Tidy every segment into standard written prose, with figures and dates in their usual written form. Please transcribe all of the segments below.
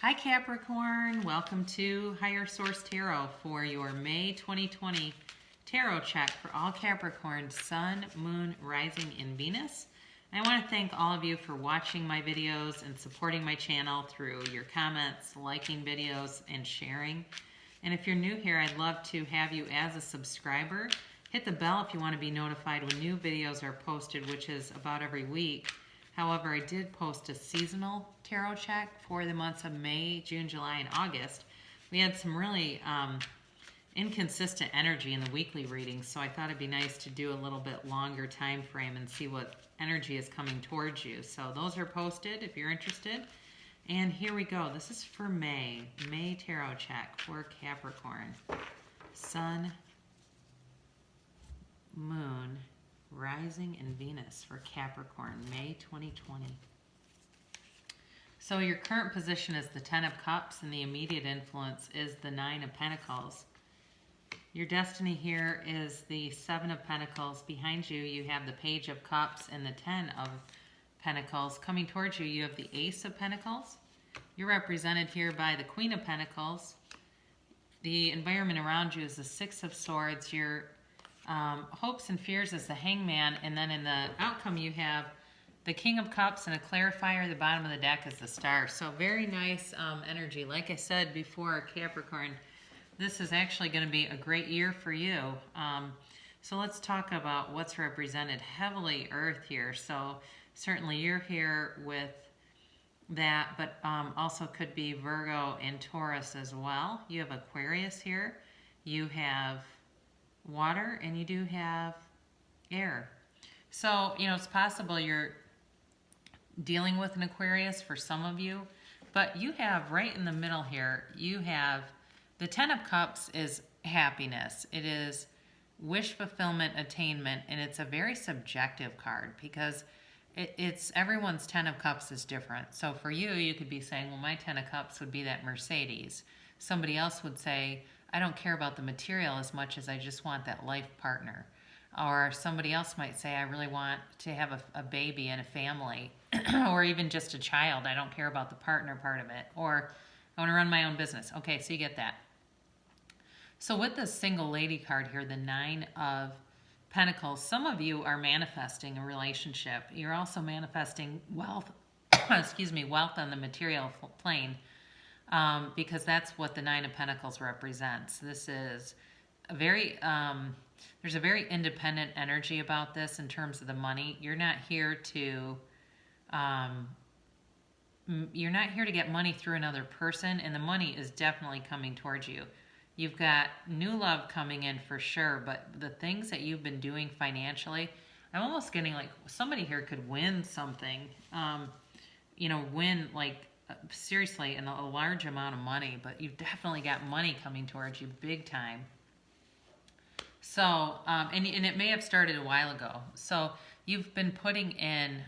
Hi Capricorn, welcome to Higher Source Tarot for your May 2020 tarot check for all Capricorn, Sun, Moon, Rising, and Venus. I want to thank all of you for watching my videos and supporting my channel through your comments, liking videos, and sharing. And if you're new here, I'd love to have you as a subscriber. Hit the bell if you want to be notified when new videos are posted, which is about every week. However, I did post a seasonal tarot check for the months of May, June, July, and August. We had some really inconsistent energy in the weekly readings, so I thought it'd be nice to do a little bit longer time frame and see what energy is coming towards you. So those are posted if you're interested. And here we go. This is for May tarot check for Capricorn. Sun, Moon, Rising, and Venus for Capricorn, May 2020. So your current position is the Ten of Cups, and the immediate influence is the Nine of Pentacles. Your destiny here is the Seven of Pentacles. Behind you, you have the Page of Cups and the Ten of Pentacles. Coming towards you, you have the Ace of Pentacles. You're represented here by the Queen of Pentacles. The environment around you is the Six of Swords. Your hopes and fears is the Hangman, and then in the outcome you have the King of Cups and a clarifier. The bottom of the deck is the Star. So very nice energy. Like I said before, Capricorn, this is actually going to be a great year for you. So let's talk about what's represented. Heavily Earth here, so certainly you're here with that, but also could be Virgo and Taurus as well. You have Aquarius here. You have water, and you do have air. So, it's possible you're dealing with an Aquarius for some of you, but you have right in the middle here, you have the Ten of Cups is happiness. It is wish fulfillment, attainment, and it's a very subjective card because it's everyone's Ten of Cups is different. So for you, you could be saying, well, my Ten of Cups would be that Mercedes. Somebody else would say, I don't care about the material as much as I just want that life partner. Or somebody else might say, I really want to have a baby and a family, or even just a child. I don't care about the partner part of it. Or I want to run my own business. Okay, so you get that. So with this single lady card here, the Nine of Pentacles, some of you are manifesting a relationship. You're also manifesting wealth, wealth on the material plane. Because that's what the Nine of Pentacles represents. This is a very, there's a very independent energy about this in terms of the money. You're not here to get money through another person, and the money is definitely coming towards you. You've got new love coming in for sure, but the things that you've been doing financially, I'm almost getting like somebody here could win something, win like, seriously, in a large amount of money, but you've definitely got money coming towards you big time. So, and it may have started a while ago. So you've been putting in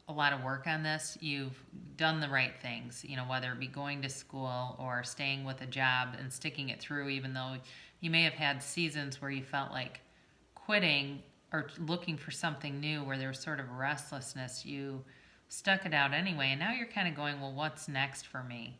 a lot of work on this. You've done the right things, whether it be going to school or staying with a job and sticking it through, even though you may have had seasons where you felt like quitting or looking for something new, where there was sort of restlessness. You stuck it out anyway, and now you're kind of going, well, what's next for me?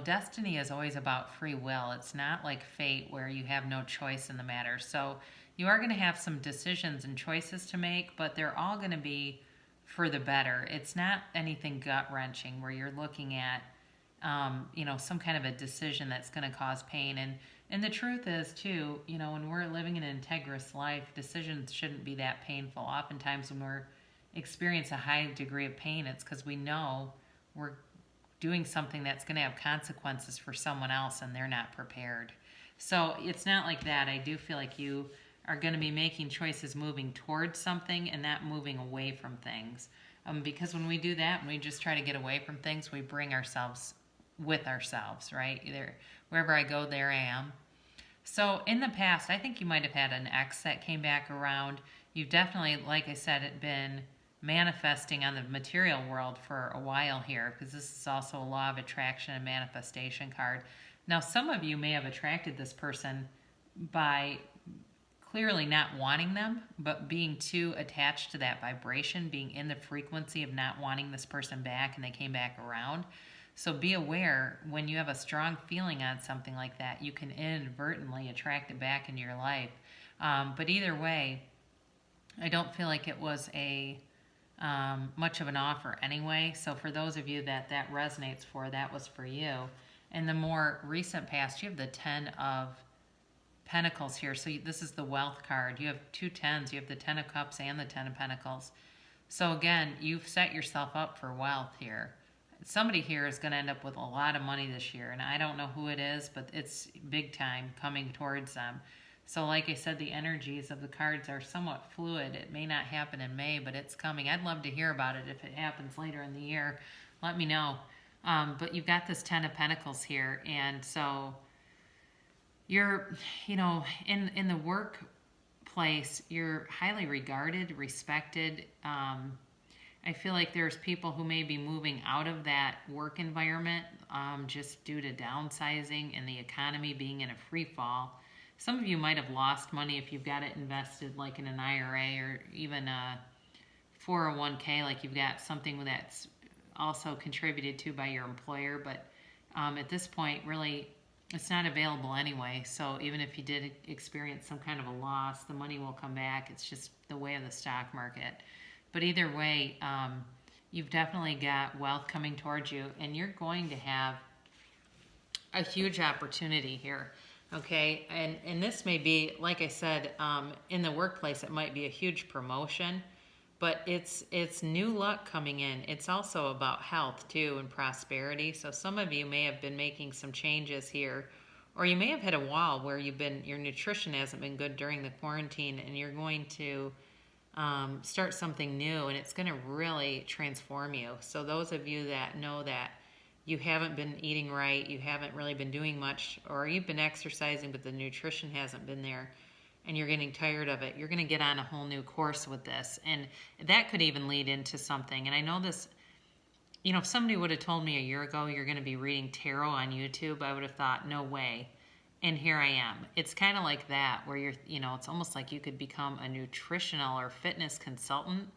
Destiny is always about free will. It's not like fate where you have no choice in the matter. So you are going to have some decisions and choices to make, but they're all going to be for the better. It's not anything gut-wrenching where you're looking at, some kind of a decision that's going to cause pain. And the truth is, too, when we're living an integrous life, decisions shouldn't be that painful. Oftentimes when we're experience a high degree of pain, it's because we know we're doing something that's going to have consequences for someone else and they're not prepared. So it's not like that. I do feel like you are going to be making choices moving towards something and not moving away from things. Because when we do that, when we just try to get away from things, we bring ourselves with ourselves, right? Wherever I go, there I am. So in the past, I think you might have had an ex that came back around. You've definitely, like I said, been manifesting on the material world for a while here, because this is also a law of attraction and manifestation card. Now, some of you may have attracted this person by clearly not wanting them, but being too attached to that vibration, being in the frequency of not wanting this person back, and they came back around. So be aware when you have a strong feeling on something like that, you can inadvertently attract it back into your life. But either way, I don't feel like it was a much of an offer anyway. So for those of you that that resonates for, that was for you. In the more recent past, you have the 10 of Pentacles here. So this is the wealth card. You have two tens. You have the 10 of Cups and the 10 of Pentacles. So again, you've set yourself up for wealth here. Somebody here is going to end up with a lot of money this year, and I don't know who it is, but it's big time coming towards them. So like I said, the energies of the cards are somewhat fluid. It may not happen in May, but it's coming. I'd love to hear about it if it happens later in the year. Let me know. But you've got this 10 of Pentacles here, and so you're, you know, in the workplace, you're highly regarded, respected. I feel like there's people who may be moving out of that work environment just due to downsizing and the economy being in a free fall. Some of you might have lost money if you've got it invested like in an IRA or even a 401k, like you've got something that's also contributed to by your employer. But at this point, really, it's not available anyway. So even if you did experience some kind of a loss, the money will come back. It's just the way of the stock market. But either way, you've definitely got wealth coming towards you, and you're going to have a huge opportunity here, okay? And this may be, like I said, in the workplace, it might be a huge promotion, but it's new luck coming in. It's also about health, too, and prosperity. So some of you may have been making some changes here, or you may have hit a wall where your nutrition hasn't been good during the quarantine, and you're going to start something new, and it's going to really transform you. So those of you that know that you haven't been eating right, you haven't really been doing much, or you've been exercising but the nutrition hasn't been there and you're getting tired of it, you're going to get on a whole new course with this. And that could even lead into something. And I know this, you know, if somebody would have told me a year ago you're going to be reading tarot on YouTube, I would have thought, no way. And here I am. It's kind of like that, where you're, you know, it's almost like you could become a nutritional or fitness consultant.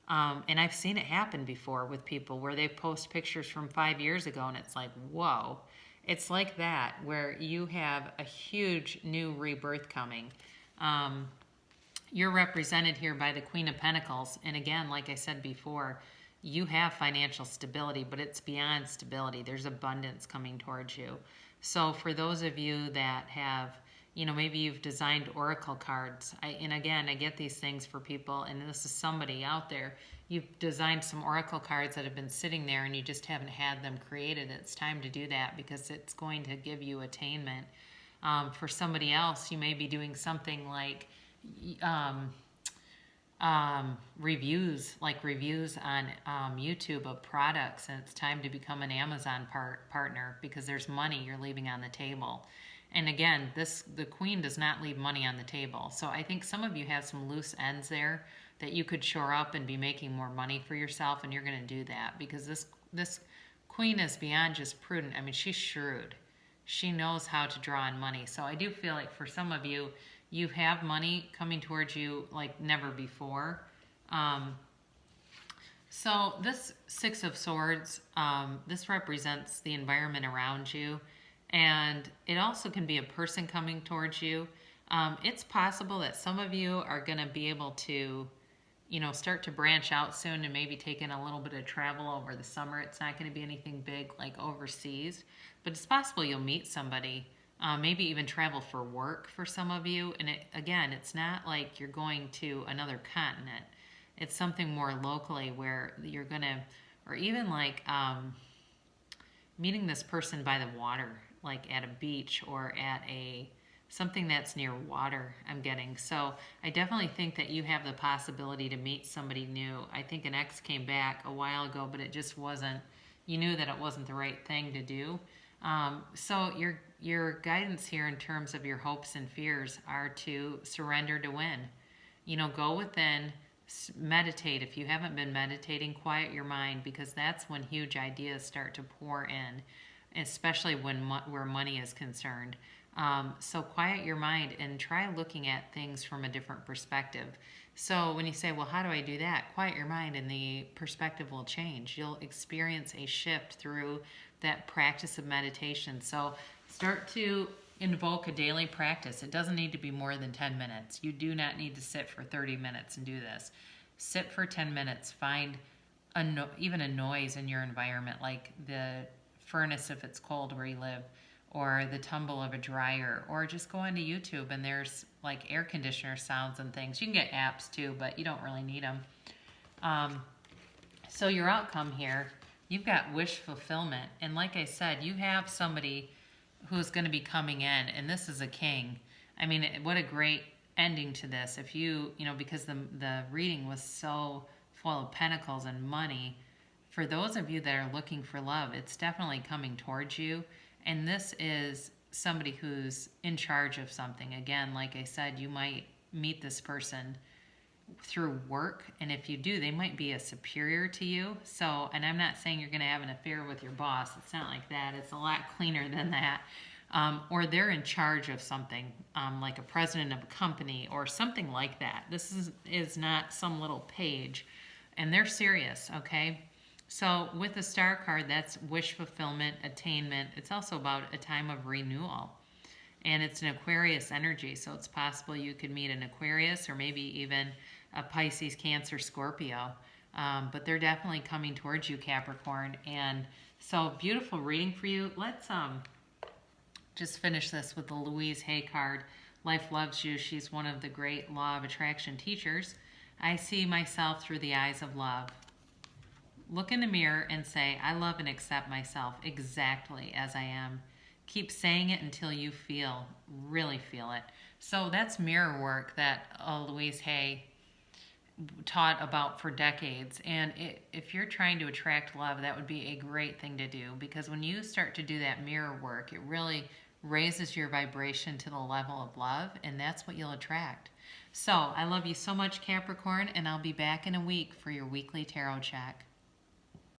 And I've seen it happen before with people where they post pictures from 5 years ago and it's like, whoa. It's like that, where you have a huge new rebirth coming. You're represented here by the Queen of Pentacles. And again, like I said before, you have financial stability, but it's beyond stability. There's abundance coming towards you. So for those of you that have, you know, maybe you've designed oracle cards. And again, I get these things for people, and this is somebody out there. You've designed some oracle cards that have been sitting there and you just haven't had them created. It's time to do that because it's going to give you attainment. For somebody else, you may be doing something like reviews on YouTube of products, and it's time to become an Amazon partner because there's money you're leaving on the table. And again, the Queen does not leave money on the table. So I think some of you have some loose ends there that you could shore up and be making more money for yourself, and you're going to do that because this Queen is beyond just prudent. I mean, she's shrewd. She knows how to draw in money. So I do feel like for some of you, you have money coming towards you like never before. So this Six of Swords, this represents the environment around you. And it also can be a person coming towards you. It's possible that some of you are going to be able to, you know, start to branch out soon and maybe take in a little bit of travel over the summer. It's not going to be anything big like overseas, but it's possible you'll meet somebody, maybe even travel for work for some of you. And again, it's not like you're going to another continent. It's something more locally where you're going to, or even like meeting this person by the water, like at a beach or at something that's near water, I'm getting. So I definitely think that you have the possibility to meet somebody new. I think an ex came back a while ago, but it just wasn't, you knew that it wasn't the right thing to do. So your guidance here in terms of your hopes and fears are to surrender to win. You know, go within, meditate. If you haven't been meditating, quiet your mind, because that's when huge ideas start to pour in. especially where money is concerned. So quiet your mind and try looking at things from a different perspective. So when you say, well, how do I do that? Quiet your mind and the perspective will change. You'll experience a shift through that practice of meditation. So start to invoke a daily practice. It doesn't need to be more than 10 minutes. You do not need to sit for 30 minutes and do this. Sit for 10 minutes. Find even a noise in your environment, like the furnace if it's cold where you live, or the tumble of a dryer, or just go onto YouTube and there's like air conditioner sounds and things. You can get apps too, but you don't really need them. So your outcome here, you've got wish fulfillment. And like I said, you have somebody who's going to be coming in, and this is a king. I mean, what a great ending to this. If you know, because the reading was so full of pentacles and money, for those of you that are looking for love, it's definitely coming towards you. And this is somebody who's in charge of something. Again, like I said, you might meet this person through work, and if you do, they might be a superior to you. So, and I'm not saying you're going to have an affair with your boss. It's not like that. It's a lot cleaner than that. Or they're in charge of something, like a president of a company or something like that. This is not some little page, and they're serious, okay? So with the star card, that's wish fulfillment, attainment. It's also about a time of renewal. And it's an Aquarius energy, so it's possible you could meet an Aquarius or maybe even a Pisces, Cancer, Scorpio. But they're definitely coming towards you, Capricorn. And so beautiful reading for you. Let's just finish this with the Louise Hay card. Life loves you. She's one of the great law of attraction teachers. I see myself through the eyes of love. Look in the mirror and say, I love and accept myself exactly as I am. Keep saying it until you really feel it. So that's mirror work that Louise Hay taught about for decades. And if you're trying to attract love, that would be a great thing to do, because when you start to do that mirror work, it really raises your vibration to the level of love, and that's what you'll attract. So I love you so much, Capricorn, and I'll be back in a week for your weekly tarot check.